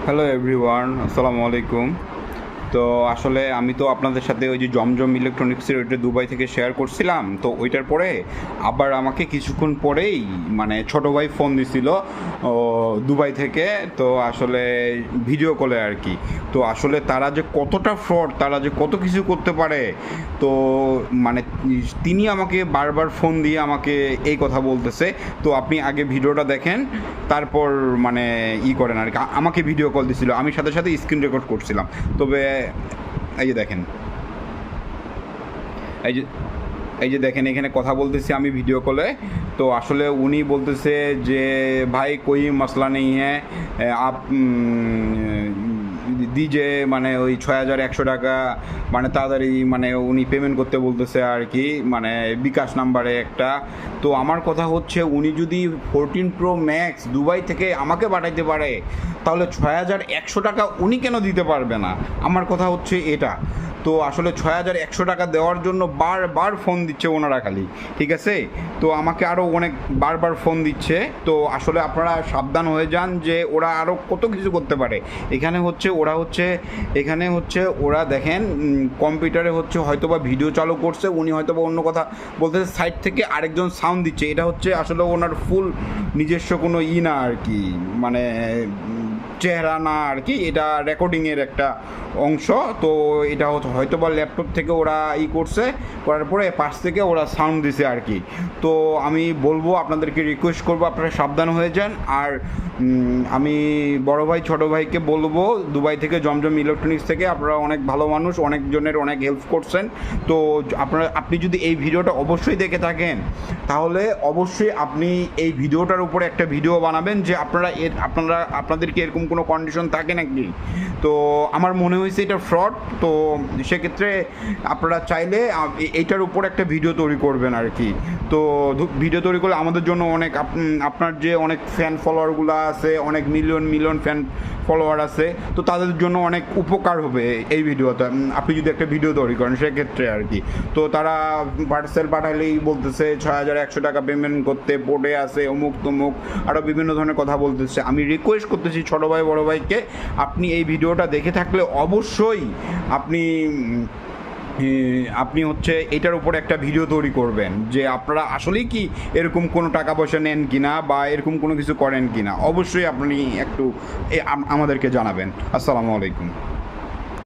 Hello everyone, আসসালামু আলাইকুম। তো আসলে আমি তো আপনাদের সাথে ওই যে জমজম ইলেকট্রনিক্সের ওইটা দুবাই থেকে শেয়ার করছিলাম, তো ওইটার পরে আবার আমাকে কিছুক্ষণ পরেই মানে ছোটো ভাই ফোন দিছিল ও দুবাই থেকে। তো আসলে ভিডিও কলে আর কি। তো আসলে তারা যে কতটা ফ্রড, তারা যে কত কিছু করতে পারে। তো মানে তিনি আমাকে বারবার ফোন দিয়ে আমাকে এই কথা বলতেছে। তো আপনি আগে ভিডিওটা দেখেন, তারপর মানে করেন আর কি। আমাকে ভিডিও কল দিছিল, আমি সাথে সাথে স্ক্রিন রেকর্ড করছিলাম। তবে এই যে দেখেন, এই যে এই যে দেখেন এখানে কথা বলতেছি আমি ভিডিও কলে। তো আসলে উনি বলতেছে যে ভাই कोई मसला नहीं है, आप দিজে মানে ওই ৬,১০০ টাকা মানে তাড়াতাড়ি মানে উনি পেমেন্ট করতে বলতেছে আর কি, মানে বিকাশ নাম্বারে একটা। তো আমার কথা হচ্ছে উনি যদি 14 প্রো ম্যাক্স দুবাই থেকে আমাকে পাঠাইতে পারে, তাহলে ৬,১০০ টাকা উনি কেন দিতে পারবে না? আমার কথা হচ্ছে এটা। তো আসলে ৬,১০০ টাকা দেওয়ার জন্য বারবার ফোন দিচ্ছে ওনারা খালি, ঠিক আছে? তো আমাকে আরও অনেক বারবার ফোন দিচ্ছে। তো আসলে আপনারা সাবধান হয়ে যান যে ওরা আরও কত কিছু করতে পারে। এখানে হচ্ছে ওরা দেখেন কম্পিউটারে হচ্ছে হয়তোবা ভিডিও চালু করছে, উনি হয়তোবা অন্য কথা বলতেছে, সাইড থেকে আরেকজন সাউন্ড দিচ্ছে। এটা হচ্ছে আসলে ওনার ফুল নিজস্ব কোনো না আর কি, মানে চেহারা না আর কি, এটা রেকর্ডিংয়ের একটা অংশ। তো এটা হয়তো বা ল্যাপটপ থেকে ওরা করছে, করার পরে পাশ থেকে ওরা সাউন্ড দিছে আর কি। তো আমি বলবো, আপনাদেরকে রিকোয়েস্ট করবো আপনারা সাবধান হয়ে যান। আর আমি বড় ভাই ছোট ভাইকে বলবো, দুবাই থেকে জমজম ইলেকট্রনিক্স থেকে আপনারা অনেক ভালো মানুষ, অনেকজনের অনেক হেল্প করছেন। তো আপনি যদি এই ভিডিওটা অবশ্যই দেখে থাকেন, তাহলে অবশ্যই আপনি এই ভিডিওটার উপরে একটা ভিডিও বানাবেন যে আপনাদেরকে এরকম কোনো কন্ডিশন থাকে নাকি। তো আমার মনে হয়েছে এটা ফ্রড। তো সেক্ষেত্রে আপনারা চাইলে এইটার উপর একটা ভিডিও তৈরি করবেন আর কি। তো ভিডিও তৈরি করলে আমাদের জন্য অনেক, আপনার যে অনেক ফ্যান ফলোয়ারগুলো আছে, অনেক মিলিয়ন ফ্যান ফলোয়ার আছে, তো তাদের জন্য অনেক উপকার হবে এই ভিডিওটা। আপনি যদি একটা ভিডিও তৈরি করেন সেক্ষেত্রে আর কি। তো তারা পার্সেল পাঠালেই বলতেছে ৬,১০০ টাকা পেমেন্ট করতে, পোর্টে আছে অমুক তমুক, আরও বিভিন্ন ধরনের কথা বলতেছে। আমি রিকোয়েস্ট করতেছি ছোটো ভাই বড়ো ভাইকে, আপনি এই ভিডিওটা দেখে থাকলে অবশ্যই আপনি হচ্ছে এটার উপর একটা ভিডিও তৈরি করবেন যে আপনারা আসলেই কি এরকম কোনো টাকা পয়সা নেন কিনা বা এরকম কোনো কিছু করেন কিনা। অবশ্যই আপনি একটু আমাদেরকে জানাবেন। আসসালামু আলাইকুম।